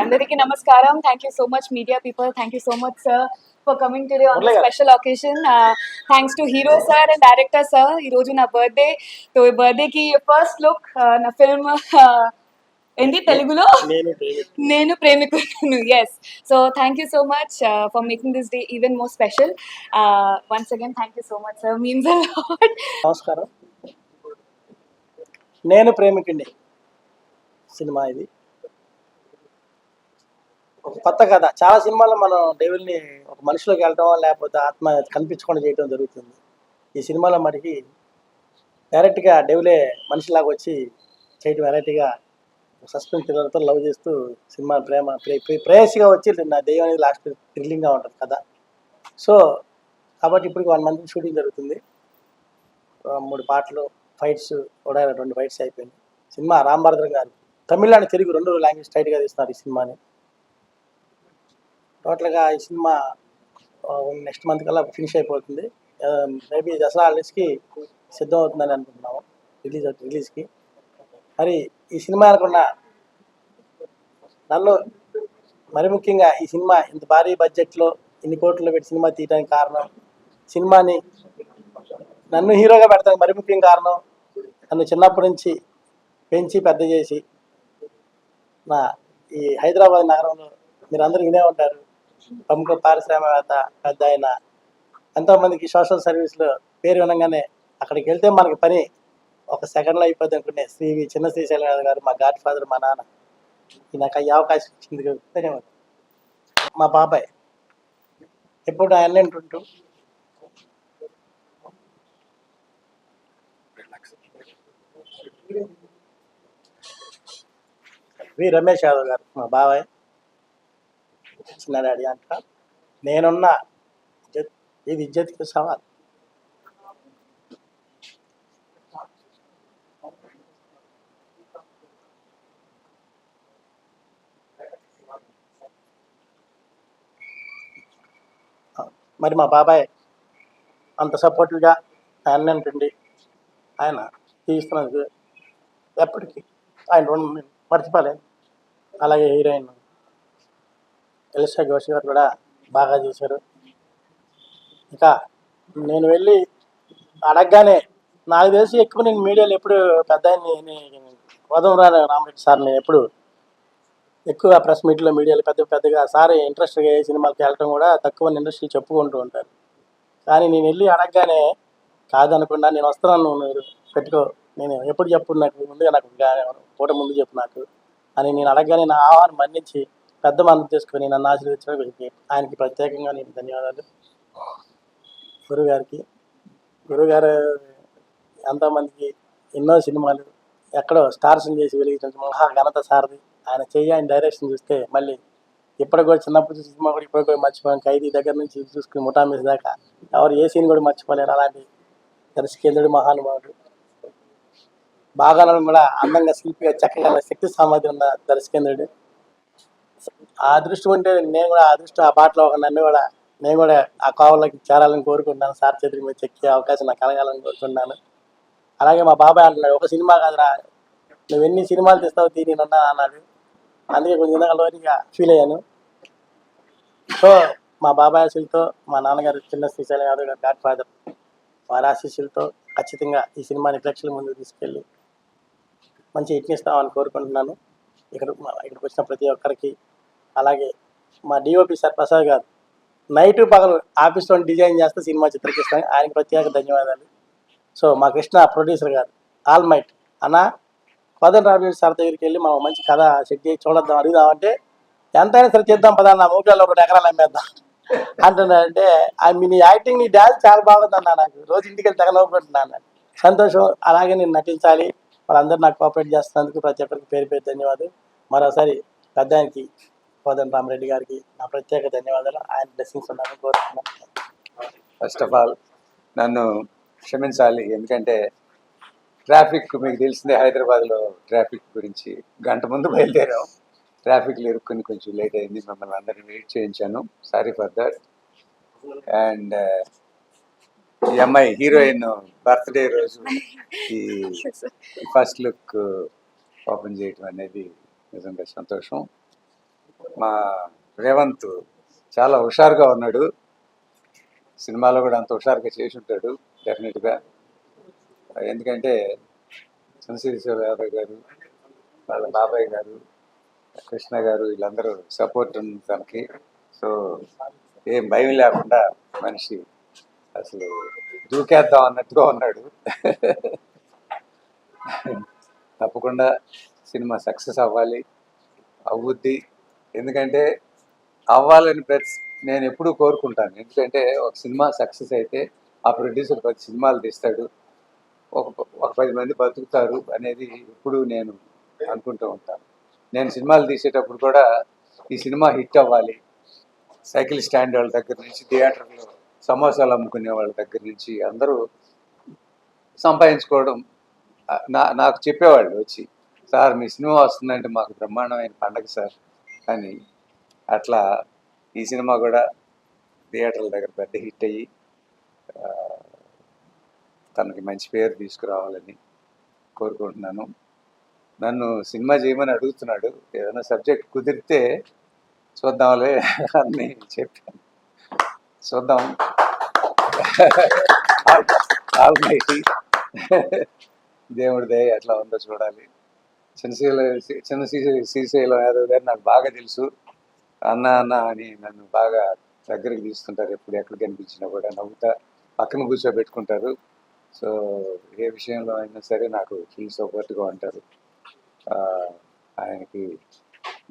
Andariki namaskaram. Thank you so much, media people. Thank you so much, sir, for coming today on this special occasion. Thanks to hero sir and director sir. ఈ రోజు నా birthday. So ఈ birthday కి first look నా film ఏంటి తెలుగులో నేను ప్రేమికుడును. Yes. So thank you so much for making this day even more special. Once again, thank you so much, sir. Means a lot. నమస్కారం. నేను ప్రేమికుడిని సినిమా ఇది ఒక కొత్త కథ. చాలా సినిమాల్లో మనం డెవిల్ని ఒక మనిషిలోకి వెళ్ళటం లేకపోతే ఆత్మ కనిపించకుండా చేయడం జరుగుతుంది. ఈ సినిమాలో మటుకి డైరెక్ట్గా డెవిలే మనిషిలాగా వచ్చి చేయడం వెరైటీగా సస్పెన్స్ థ్రిల్లర్తో లవ్ చేస్తూ సినిమా ప్రేయసిగా వచ్చి నా దెయ్యం అనేది లాస్ట్ థ్రిల్లింగ్గా ఉంటుంది కథ. సో కాబట్టి ఇప్పటికి 1 month షూటింగ్ జరుగుతుంది. 3 పాటలు, ఫైట్స్ కూడా 2 ఫైట్స్ అయిపోయింది. సినిమా రాంభరద్రం గారు తమిళ అండ్ తెలుగు 2 లాంగ్వేజ్ టైట్గా తీస్తున్నారు ఈ సినిమాని. టోటల్గా ఈ సినిమా నెక్స్ట్ మంత్ కల్లా ఫినిష్ అయిపోతుంది. మేబీ దసరా హాలిడేస్కి సిద్ధం అవుతుందని అనుకుంటున్నాము రిలీజ్కి. మరి ఈ సినిమా అనుకున్న నన్ను మరి ముఖ్యంగా ఈ సినిమా ఇంత భారీ బడ్జెట్లో ఇన్ని కోట్లు పెట్టి సినిమా తీయడానికి కారణం, సినిమాని నన్ను హీరోగా పెడతానికి మరి ముఖ్యం కారణం, నన్ను చిన్నప్పటి నుంచి పెంచి పెద్ద చేసి నా ఈ హైదరాబాద్ నగరంలో మీరు అందరూ వినే ఉంటారు, ప్రముఖ పారిశ్రామికవేత్త పెద్ద ఆయన, ఎంతోమందికి సోషల్ సర్వీస్లో పేరు వినగానే అక్కడికి వెళ్తే మనకి పని ఒక సెకండ్లో అయిపోద్ది అనుకునే చిన్న శ్రీశైలం గారు, మా గాడ్ ఫాదర్, మా నాన్న, నాకు ఈ అవకాశం ఇచ్చింది. ధన్యవాదాలు. మా బాబాయ్ ఎప్పుడు ఆయన ఉంటూ వి రమేష్ యాదవ్ గారు మా బాబాయ్, చిన్న డాడీ అంట. నేనున్న ఇది ఇజ్జత్కి సవాల్. మరి మా బాబాయ్ అంత సపోర్టివ్గా ఆయన ఉంటుండి ఆయన తీస్తున్నందుకు ఎప్పటికీ ఆయన రుణం మర్చిపోలేను. అలాగే హీరోయిన్ ఎలిసా ఘోష్ గారు కూడా బాగా చేశారు. ఇంకా నేను వెళ్ళి అడగగానే నాకు తెలిసి ఎక్కువ నేను మీడియాలో ఎప్పుడు పెద్ద కోదండరామ్ రామరెడ్డి సార్ని ఎప్పుడు ఎక్కువ ప్రెస్ మీట్లో మీడియాలో పెద్దగా సార్ ఇంట్రెస్ట్గా ఏ సినిమాకి వెళ్ళటం కూడా తక్కువ ఇండస్ట్రీ చెప్పుకుంటూ ఉంటారు. కానీ నేను వెళ్ళి అడగగానే కాదనకుండా నేను వస్తున్నాను, మీరు పెట్టుకో, నేను ఎప్పుడు చెప్పు, నాకు ముందుగా నాకు పూట ముందు చెప్పు నాకు అని నేను అడగగానే నా ఆహ్వానం మన్నించి పెద్ద మనసు చేసుకొని నన్ను ఆశీర్వదించడానికి ఆయనకి ప్రత్యేకంగా నేను ధన్యవాదాలు. గురుగారు ఎంతోమందికి ఎన్నో సినిమాలు ఎక్కడో స్టార్స్ని చేసి వెలిగించిన మహా ఘనత సారది. ఆయన ఆయన డైరెక్షన్ చూస్తే మళ్ళీ ఇప్పటికి కూడా చిన్నప్పుడు సినిమా కూడా ఇప్పటికి కూడా మర్చిపోయాను. ఖైదీ దగ్గర నుంచి చూసుకుని ముఠామీస్ దాకా ఎవరు ఏ సీన్ కూడా మర్చిపోలేరు. అలాంటి దర్శకేంద్రుడు, మహానుభావుడు, బాగా కూడా అందంగా శిల్పిగా చక్కగా శక్తి సామర్థ్యం ఉన్న దర్శకేంద్రుడు. ఆ అదృష్టం ఉంటే నేను కూడా ఆ బాటలో నేను కూడా ఆ కోవలోకి చేరాలని కోరుకుంటున్నాను. సార్ చేతుల మీద చెక్కే అవకాశం నాకు కలగాలని కోరుకుంటున్నాను. అలాగే మా బాబాయ్ అంటున్నాడు, ఒక సినిమా కాదురా, నువ్వు ఎన్ని సినిమాలు తీస్తావు నేనున్నా అన్నాడు. అందుకే కొంచెం లోతుగా ఫీల్ అయ్యాను. సో మా బాబాయ్ ఆశీస్సులతో, మా నాన్నగారు చిన్న శ్రీశైలం యాదవ్ గారు గాడ్ ఫాదర్, వారి ఆశీస్సులతో ఖచ్చితంగా ఈ సినిమాని ప్రేక్షకుల ముందుకు తీసుకెళ్ళి మంచి ఇట్నిస్తామని కోరుకుంటున్నాను. ఇక్కడికి వచ్చిన ప్రతి ఒక్కరికి, అలాగే మా డిఓపి సార్ ప్రసాద్ గారు నైట్ పగలు ఆఫీస్లో డిజైన్ చేస్తే సినిమా చిత్రీకరిస్తాను, ఆయనకి ప్రత్యేక ధన్యవాదాలు. సో మా కృష్ణ ప్రొడ్యూసర్ గారు ఆల్ మైట్ అన్న, కోదండరామ్ సార్ దగ్గరికి వెళ్ళి మనం మంచి కథ సెట్ చేసి చూడద్దాం అడుగుదామంటే ఎంతైనా సరే చేద్దాం పదా, నా మూకలలో 2 ఎకరాలు అమ్మేద్దాం అంటున్నాడంటే, నీ యాక్టింగ్, నీ డ్యాన్స్ చాలా బాగుందన్నా, నాకు రోజు ఇంటికి వెళ్ళి తెగనవ్వుకుంటున్నాను. సంతోషం. అలాగే నేను నటించాలి, వాళ్ళందరూ నాకు కోఆపరేట్ చేస్తున్నందుకు ప్రతి ఒక్కరికి పేరు ధన్యవాదాలు. మరోసారి పెద్దానికి కోదండరామ్ రెడ్డి గారికి నా ప్రత్యేక ధన్యవాదాలు. ఆయన బ్లెస్సింగ్స్ ఉన్నారని కోరుతున్నాను. ఫస్ట్ ఆఫ్ ఆల్ నన్ను క్షమించాలి, ఎందుకంటే ట్రాఫిక్ మీకు తెలిసిందే, హైదరాబాద్లో ట్రాఫిక్ గురించి గంట ముందు బయలుదేరాం, ట్రాఫిక్లో ఇరుక్కుని కొంచెం లేట్ అయింది, మిమ్మల్ని అందరినీ వెయిట్ చేయించాను, సారీ ఫర్ దట్. అండ్ ఈ అమ్మాయి హీరోయిన్ బర్త్డే రోజు ఈ ఫస్ట్ లుక్ ఓపెన్ చేయటం అనేది నిజంగా సంతోషం. మా రేవంత్ చాలా హుషారుగా ఉన్నాడు. సినిమాలో కూడా అంత హుషారుగా చేసి ఉంటాడు డెఫినెట్గా. ఎందుకంటే చంద్రశేఖర్ యాదవ్ గారు, వాళ్ళ బాబాయ్ గారు, కృష్ణ గారు వీళ్ళందరూ సపోర్ట్ ఉంది తనకి. సో ఏం భయం లేకుండా మనిషి అసలు దూకేద్దాం అన్నట్టుగా ఉన్నాడు. తప్పకుండా సినిమా సక్సెస్ అవ్వాలి, అవుద్ది. ఎందుకంటే అవ్వాలని నేను ఎప్పుడూ కోరుకుంటాను. ఎందుకంటే ఒక సినిమా సక్సెస్ అయితే ఆ ప్రొడ్యూసర్ 10 సినిమాలు తీస్తాడు, ఒక 10 మంది బతుకుతారు అనేది ఎప్పుడు నేను అనుకుంటూ ఉంటాను. నేను సినిమాలు తీసేటప్పుడు కూడా ఈ సినిమా హిట్ అవ్వాలి, సైకిల్ స్టాండ్ వాళ్ళ దగ్గర నుంచి థియేటర్లో సమోసాలు అమ్ముకునే వాళ్ళ దగ్గర నుంచి అందరూ సంపాదించుకోవడం నాకు చెప్పేవాళ్ళు వచ్చి, సార్ మీ సినిమా వస్తుందంటే మాకు బ్రహ్మాండమైన పండగ సార్ అని. అట్లా ఈ సినిమా కూడా థియేటర్ల దగ్గర పెద్ద హిట్ అయ్యి తనకి మంచి పేరు తీసుకురావాలని కోరుకుంటున్నాను. నన్ను సినిమా చేయమని అడుగుతున్నాడు, ఏదైనా సబ్జెక్ట్ కుదిరితే చూద్దాంలే అని చెప్పాను. చూద్దాం, దేవుడి దయ ఎట్లా ఉందో చూడాలి. చిన్న శ్రీశైలం యాదవ్ గారు నాకు బాగా తెలుసు. అన్న అన్న అని నన్ను బాగా దగ్గరికి తీసుకుంటారు. ఎప్పుడు ఎక్కడ కనిపించినా కూడా నవ్వుతా పక్కన కూర్చోబెట్టుకుంటారు. సో ఏ విషయంలో అయినా సరే నాకు ఫుల్ సపోర్ట్గా ఉంటారు. ఆయనకి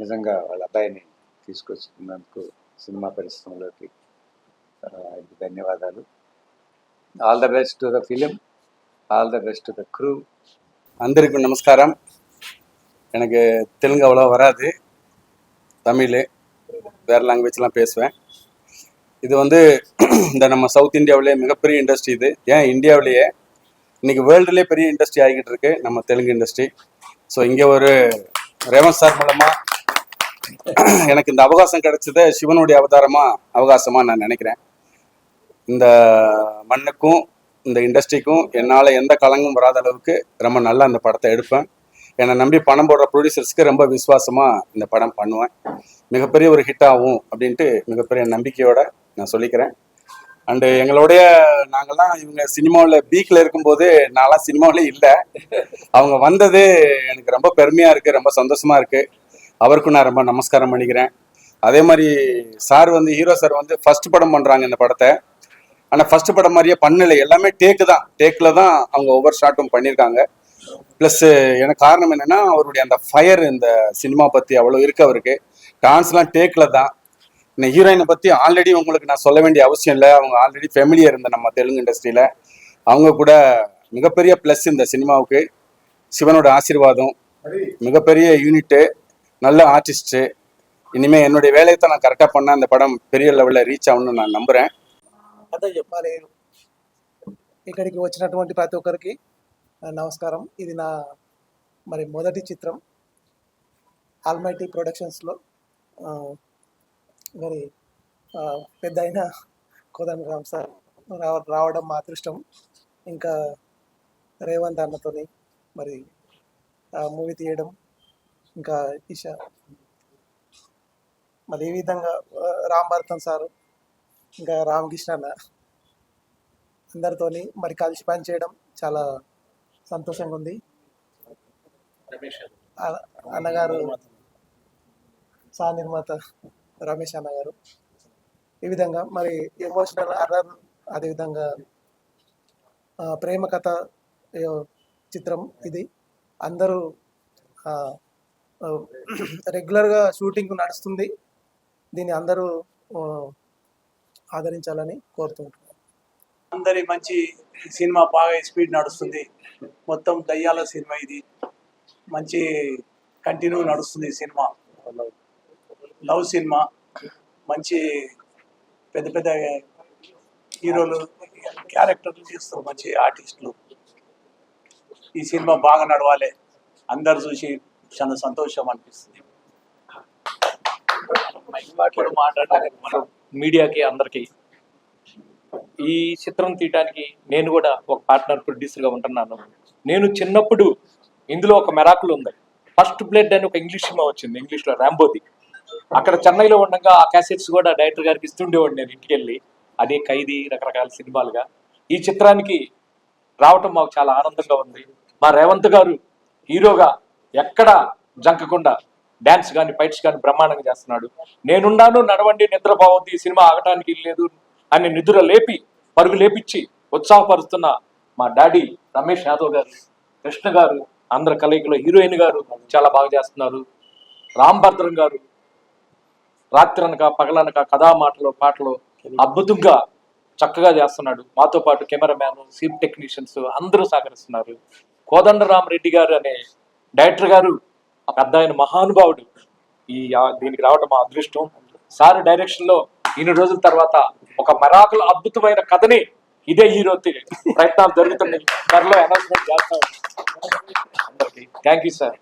నిజంగా వాళ్ళ అబ్బాయిని తీసుకొచ్చుకున్నందుకు సినిమా పరిశ్రమలోకి ఆయనకి ధన్యవాదాలు. All the best to the film, all the best to the crew. அந்தருக்கு நமஸ்காரம். எனக்கு தெலுங்கு அவ்வளோ வராது, தமிழ் வேறு லாங்குவேஜ்லாம் பேசுவேன். இது வந்து இந்த நம்ம சவுத் இந்தியாவிலே மிகப்பெரிய இண்டஸ்ட்ரி இது. ஏன் இந்தியாவிலேயே இன்றைக்கி வேர்ல்டுலேயே பெரிய இண்டஸ்ட்ரி ஆகிக்கிட்டு இருக்கு நம்ம தெலுங்கு இண்டஸ்ட்ரி. ஸோ இங்கே ஒரு ரேவந்த் சார் மூலமாக எனக்கு இந்த அவகாசம் கிடைச்சது சிவனுடைய அவகாசமாக நான் நினைக்கிறேன். இந்த மண்ணுக்கும் இந்த இண்டஸ்ட்ரிக்கும் என்னால் எந்த கலங்கும் வராத அளவுக்கு ரொம்ப நல்லா அந்த படத்தை எடுப்பேன். என்னை நம்பி பணம் போடுற ப்ரொடியூசர்ஸ்க்கு ரொம்ப விசுவாசமாக இந்த படம் பண்ணுவேன். மிகப்பெரிய ஒரு ஹிட் ஆகும் அப்படின்ட்டு மிகப்பெரிய நம்பிக்கையோடு நான் சொல்லிக்கிறேன். அண்டு எங்களுடைய நாங்கள்லாம் இவங்க சினிமாவில் பீக்கில் இருக்கும்போது நான்லாம் சினிமாவிலே இல்லை. அவங்க வந்தது எனக்கு ரொம்ப பெருமையாக இருக்குது, ரொம்ப சந்தோஷமாக இருக்குது. அவருக்கும் நான் ரொம்ப நமஸ்காரம் பண்ணிக்கிறேன். அதே மாதிரி சார் வந்து ஹீரோ சார் வந்து ஃபர்ஸ்ட் படம் பண்ணுறாங்க இந்த படத்தை. ஆனால் ஃபர்ஸ்ட் படம் மாதிரியே பண்ணலை, எல்லாமே டேக்கில் தான் அவங்க ஒவ்வொரு ஷாட்டும் பண்ணியிருக்காங்க. ப்ளஸ் எனக்கு காரணம் என்னென்னா அவருடைய அந்த ஃபயர் இந்த சினிமா பற்றி அவ்வளோ இருக்குது அவருக்கு. டான்ஸ்லாம் டேக்கில் தான். இந்த ஹீரோயினை பற்றி ஆல்ரெடி உங்களுக்கு நான் சொல்ல வேண்டிய அவசியம் இல்லை, அவங்க ஆல்ரெடி ஃபெமிலியர் இருந்த நம்ம தெலுங்கு இண்டஸ்ட்ரியில். அவங்க கூட மிகப்பெரிய ப்ளஸ் இந்த சினிமாவுக்கு. சிவனோட ஆசீர்வாதம், மிகப்பெரிய யூனிட்டு, நல்ல ஆர்டிஸ்ட்டு. இனிமேல் என்னுடைய வேலையை தான் நான் கரெக்டாக பண்ணால் அந்த படம் பெரிய లెవెల్లో రీచ్ అవ్వను நான் నమ్ముறேன். అదే చెప్పాలి. ఇక్కడికి వచ్చినటువంటి ప్రతి ఒక్కరికి నమస్కారం. ఇది నా మొదటి చిత్రం ఆల్మైటీ ప్రొడక్షన్స్లో. మరి పెద్ద అయిన కోదండరామ్ సార్ రావడం మా అదృష్టం. ఇంకా రేవంత్ అన్నతోని మరి మూవీ తీయడం, ఇంకా ఈషా, మరి ఈ విధంగా రామ్ భరతన్ సారు, ఇంకా రామకృష్ణ అన్న అందరితోని మరి కలిసి పనిచేయడం చాలా సంతోషంగా ఉంది. అన్నగారు, సహ నిర్మాత రమేష్ అన్నగారు, ఈ విధంగా మరి ఎమోషనల్ అదర్, అదేవిధంగా ప్రేమ కథ చిత్రం ఇది. అందరూ రెగ్యులర్గా షూటింగ్ నడుస్తుంది, దీన్ని అందరూ ఆదరించాలని కోరుతుంటున్నాను. అందరి మంచి సినిమా, బాగా స్పీడ్ నడుస్తుంది. మొత్తం దయ్యాల సినిమా ఇది, మంచి కంటిన్యూ నడుస్తుంది సినిమా. లవ్ సినిమా, మంచి పెద్ద పెద్ద హీరోలు క్యారెక్టర్లు చేస్తారు, మంచి ఆర్టిస్టులు. ఈ సినిమా బాగా నడవాలి, అందరు చూసి చాలా సంతోషం అనిపిస్తుంది. మీడియాకి అందరికీ ఈ చిత్రం తీయడానికి నేను కూడా ఒక పార్ట్నర్ ప్రొడ్యూసర్గా ఉంటున్నాను. నేను చిన్నప్పుడు ఇందులో ఒక మెరాకుల్ ఉంది. ఫస్ట్ బ్లడ్ అని ఒక ఇంగ్లీష్ సినిమా వచ్చింది, ఇంగ్లీష్లో ర్యాంబోది. అక్కడ చెన్నైలో ఉండగా ఆ క్యాసెట్స్ కూడా డైరెక్టర్ గారికి ఇస్తుండేవాడు నేను ఇంటికి వెళ్ళి. అదే ఖైదీ, రకరకాల సినిమాలుగా. ఈ చిత్రానికి రావటం మాకు చాలా ఆనందంగా ఉంది. మా రేవంత్ గారు హీరోగా ఎక్కడ జంకకుండా డ్యాన్స్ కానీ ఫైట్స్ కానీ బ్రహ్మాండంగా చేస్తున్నాడు. నేనున్నాను, నడవండి, నిద్రపోవద్దు, ఈ సినిమా ఆగటానికి లేదు అని నిద్ర లేపి పరుగు లేపించి ఉత్సాహపరుస్తున్న మా డాడీ రమేష్ యాదవ్ గారు, కృష్ణ గారు, అందరి కలయికలో హీరోయిన్ గారు చాలా బాగా చేస్తున్నారు. రామ్ భద్రం గారు రాత్రనక పగలనక కథా మాటలు పాటలు అద్భుతంగా చక్కగా చేస్తున్నాడు. మాతో పాటు కెమెరామ్యాన్, సీన్ టెక్నీషియన్స్ అందరూ సహకరిస్తున్నారు. కోదండరామరెడ్డి గారు అనే డైరెక్టర్ గారు ఆ పెద్ద ఆయన మహానుభావుడు. దీనికి రావడం మా అదృష్టం. సార్ డైరెక్షన్ లో ఇన్ని రోజుల తర్వాత ఒక మరాకుల అద్భుతమైన కథని ఇదే హీరో ప్రయత్నాలు జరుగుతున్నాయి. త్వరలో అనౌన్స్మెంట్ చేస్తాం. అందరికీ థ్యాంక్ యూ సార్.